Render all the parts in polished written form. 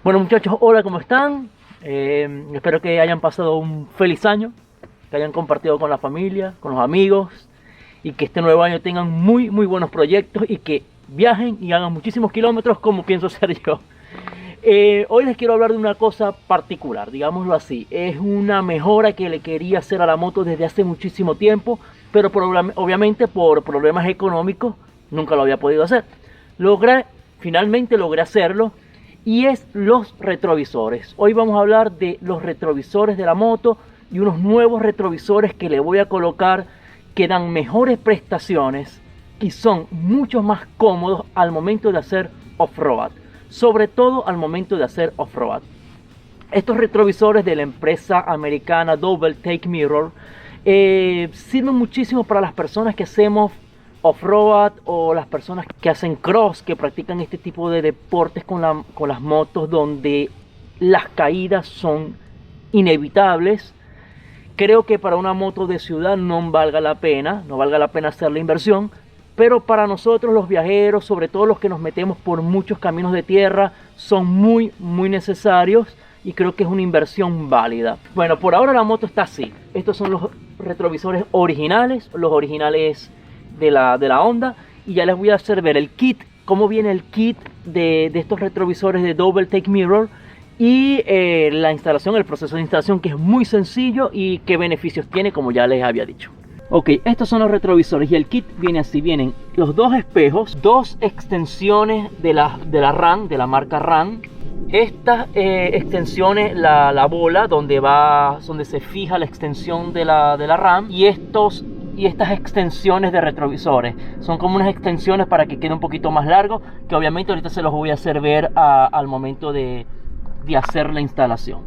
Bueno muchachos, hola, ¿cómo están? Espero que hayan pasado un feliz año, que hayan compartido con la familia, con los amigos y que este nuevo año tengan muy buenos proyectos y que viajen y hagan muchísimos kilómetros como pienso hacer yo. Hoy les quiero hablar de una cosa particular, digámoslo así. Es una mejora que le quería hacer a la moto desde hace muchísimo tiempo, pero obviamente por problemas económicos nunca lo había podido hacer. Finalmente logré hacerlo. Y es los retrovisores. Hoy vamos a hablar de los retrovisores de la moto y unos nuevos retrovisores que le voy a colocar que dan mejores prestaciones y son mucho más cómodos al momento de hacer off-road. Sobre todo al momento de hacer off-road. Estos retrovisores de la empresa americana Double Take Mirror sirven muchísimo para las personas que hacemos off-road o las personas que hacen cross, que practican este tipo de deportes con las motos donde las caídas son inevitables. Creo que para una moto de ciudad no valga la pena hacer la inversión, pero para nosotros los viajeros, sobre todo los que nos metemos por muchos caminos de tierra, son muy necesarios y creo que es una inversión válida. Bueno, por ahora la moto está así. Estos son los retrovisores originales, de la Honda, y ya les voy a hacer ver el kit, cómo viene el kit de estos retrovisores de Double Take Mirror y la instalación, el proceso de instalación, que es muy sencillo y qué beneficios tiene, como ya les había dicho. Ok, estos son los retrovisores y el kit viene así. Vienen los dos espejos, dos extensiones de la RAM, de la marca RAM. Estas extensiones, la bola donde se fija la extensión de la RAM, y estas extensiones de retrovisores son como unas extensiones para que quede un poquito más largo, que obviamente ahorita se los voy a hacer ver al momento de hacer la instalación.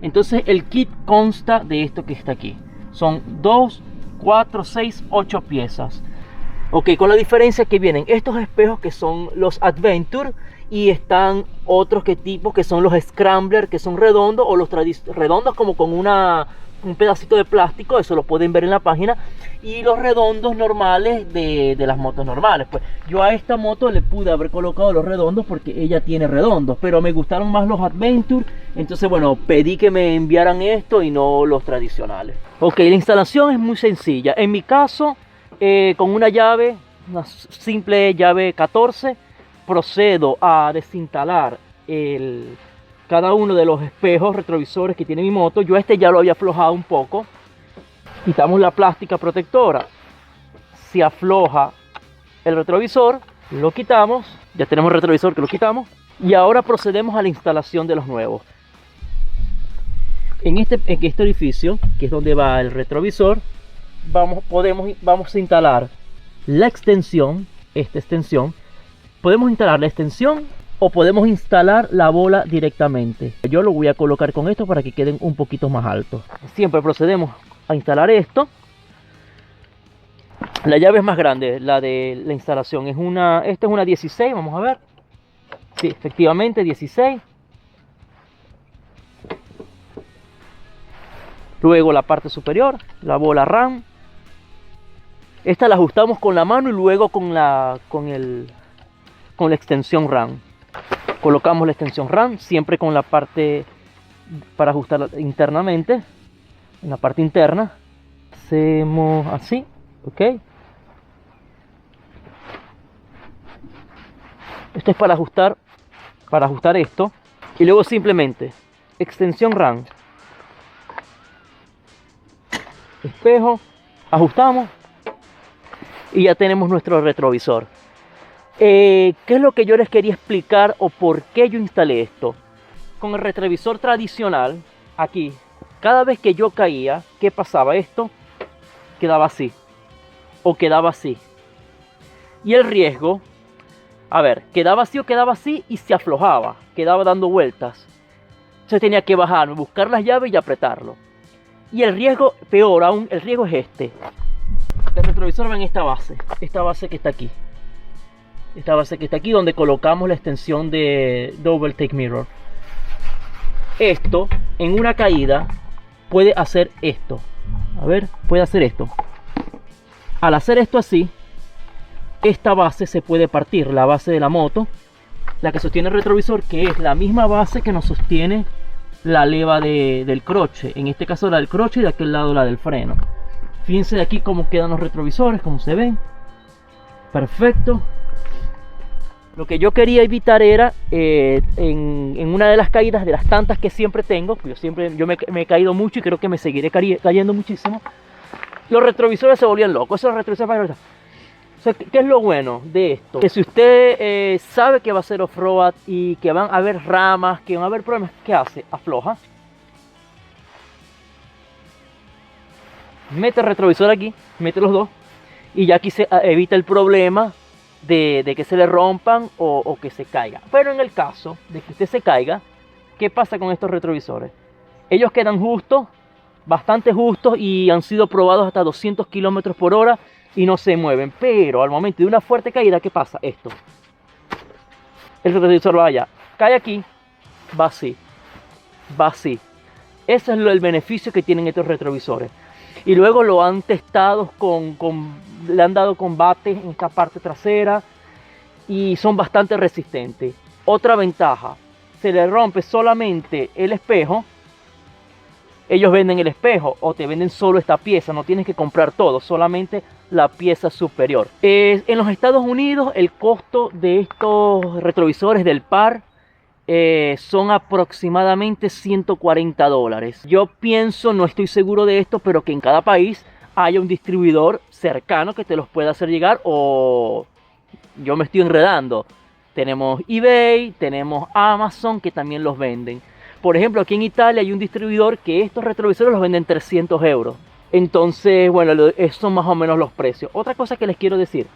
Entonces el kit consta de esto que está aquí. Son 2, 4, 6, 8 piezas. Ok, con la diferencia que vienen estos espejos que son los Adventure, y están otros que son los Scrambler, que son redondos, o los redondos como con un pedacito de plástico. Eso lo pueden ver en la página. Y los redondos normales de las motos normales. Pues yo a esta moto le pude haber colocado los redondos porque ella tiene redondos, pero me gustaron más los Adventure. Entonces bueno, pedí que me enviaran esto y no los tradicionales. Ok, la instalación es muy sencilla. En mi caso, con una simple llave 14, procedo a desinstalar cada uno de los espejos retrovisores que tiene mi moto. Yo ya lo había aflojado un poco. Quitamos la plástica protectora, se afloja el retrovisor, lo quitamos, ya tenemos el retrovisor que lo quitamos, y ahora procedemos a la instalación de los nuevos. En este orificio, que es donde va el retrovisor, vamos a instalar la extensión, esta extensión. Podemos instalar la extensión o podemos instalar la bola directamente. Yo lo voy a colocar con esto para que queden un poquito más altos. Siempre procedemos a instalar esto. La llave es más grande, la de la instalación. Esta es una 16, vamos a ver. Sí, efectivamente 16. Luego la parte superior, la bola RAM. Esta la ajustamos con la mano y luego con la extensión RAM. Colocamos la extensión RAM siempre con la parte para ajustar internamente. En la parte interna hacemos así, ok. Esto es para ajustar esto, y luego simplemente extensión RAM, espejo, ajustamos y ya tenemos nuestro retrovisor. ¿Qué es lo que yo les quería explicar o por qué yo instalé esto? Con el retrovisor tradicional, aquí, cada vez que yo caía, ¿qué pasaba? Esto quedaba así, o quedaba así. Y el riesgo, quedaba así o quedaba así y se aflojaba, quedaba dando vueltas. Entonces tenía que bajar, buscar las llaves y apretarlo. Y el riesgo, peor aún, el riesgo es este. El retrovisor va en esta base que está aquí. Esta base que está aquí, donde colocamos la extensión de Double Take Mirror. Esto, en una caída, puede hacer esto. Puede hacer esto. Al hacer esto así, esta base se puede partir, la base de la moto, la que sostiene el retrovisor, que es la misma base que nos sostiene la leva del croche, en este caso la del croche y de aquel lado la del freno. Fíjense de aquí cómo quedan los retrovisores, como se ven, perfecto. Lo que yo quería evitar era en una de las caídas de las tantas que siempre tengo, pues yo me he caído mucho y creo que me seguiré cayendo muchísimo, los retrovisores se volvían locos. Esos retrovisores, o sea, ¿qué es lo bueno de esto? Que si usted sabe que va a ser off-road y que van a haber ramas, que van a haber problemas, ¿qué hace? Afloja, mete el retrovisor aquí, mete los dos, y ya aquí se evita el problema de que se le rompan o que se caiga. Pero en el caso de que usted se caiga, ¿qué pasa con estos retrovisores? Ellos quedan justos, bastante justos, y han sido probados hasta 200 km por hora y no se mueven. Pero al momento de una fuerte caída, ¿qué pasa? Esto, el retrovisor va allá, cae aquí, va así, va así. Ese es el beneficio que tienen estos retrovisores. Y luego lo han testado le han dado combate en esta parte trasera y son bastante resistentes. Otra ventaja, se le rompe solamente el espejo, ellos venden el espejo o te venden solo esta pieza, no tienes que comprar todo, solamente la pieza superior. En los Estados Unidos el costo de estos retrovisores del par son aproximadamente $140. Yo pienso, no estoy seguro de esto, pero que en cada país haya un distribuidor cercano que te los pueda hacer llegar, o yo me estoy enredando. Tenemos eBay, tenemos Amazon que también los venden. Por ejemplo, aquí en Italia hay un distribuidor que estos retrovisores los venden 300 euros. Entonces, bueno, esos son más o menos los precios. Otra cosa que les quiero decir,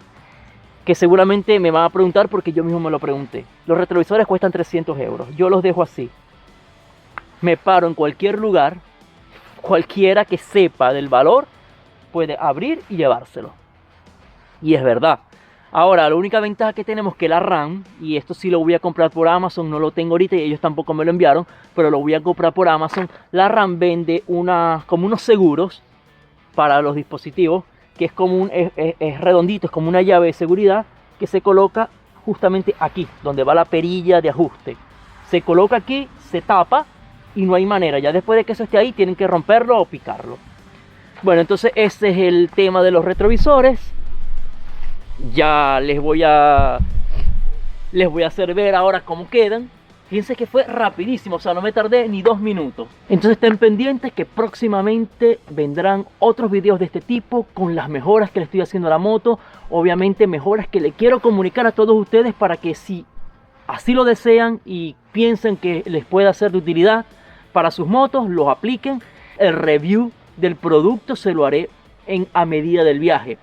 que seguramente me van a preguntar porque yo mismo me lo pregunté. Los retrovisores cuestan 300 euros. Yo los dejo así. Me paro en cualquier lugar, cualquiera que sepa del valor puede abrir y llevárselo. Y es verdad. Ahora, la única ventaja que tenemos es que la RAM, y esto sí lo voy a comprar por Amazon, no lo tengo ahorita y ellos tampoco me lo enviaron, pero lo voy a comprar por Amazon. La RAM vende como unos seguros para los dispositivos, que es como es redondito, es como una llave de seguridad que se coloca justamente aquí, donde va la perilla de ajuste. Se coloca aquí, se tapa y no hay manera. Ya después de que eso esté ahí, tienen que romperlo o picarlo. Bueno, entonces ese es el tema de los retrovisores. Ya les voy a hacer ver ahora cómo quedan. Fíjense que fue rapidísimo, o sea, no me tardé ni 2 minutos. Entonces estén pendientes que próximamente vendrán otros videos de este tipo con las mejoras que le estoy haciendo a la moto. Obviamente mejoras que le quiero comunicar a todos ustedes para que si así lo desean y piensen que les pueda ser de utilidad para sus motos, los apliquen. El review del producto se lo haré a medida del viaje.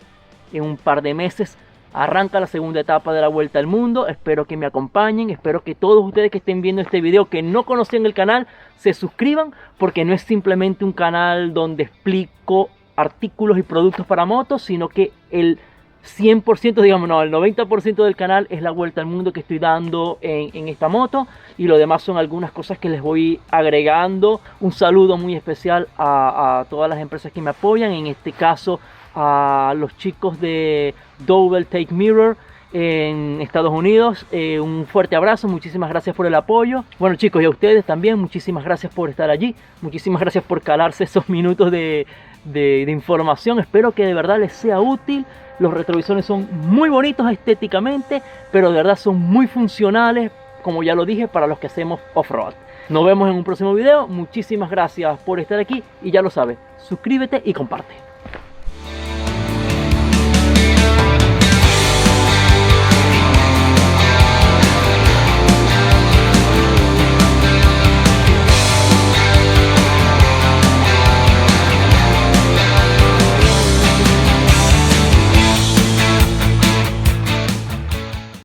En un par de meses arranca la segunda etapa de la Vuelta al Mundo. Espero que me acompañen, espero que todos ustedes que estén viendo este video, que no conocían el canal, se suscriban, porque no es simplemente un canal donde explico artículos y productos para motos, sino que el 100%, digamos, no, el 90% del canal es la Vuelta al Mundo que estoy dando en esta moto, y lo demás son algunas cosas que les voy agregando. Un saludo muy especial a todas las empresas que me apoyan, en este caso a los chicos de Double Take Mirror en Estados Unidos. Un fuerte abrazo, muchísimas gracias por el apoyo. Bueno chicos, y a ustedes también, muchísimas gracias por estar allí, muchísimas gracias por calarse esos minutos de información. Espero que de verdad les sea útil. Los retrovisores son muy bonitos estéticamente, pero de verdad son muy funcionales, como ya lo dije, para los que hacemos off-road. Nos vemos en un próximo video. Muchísimas gracias por estar aquí y ya lo sabes, suscríbete y comparte.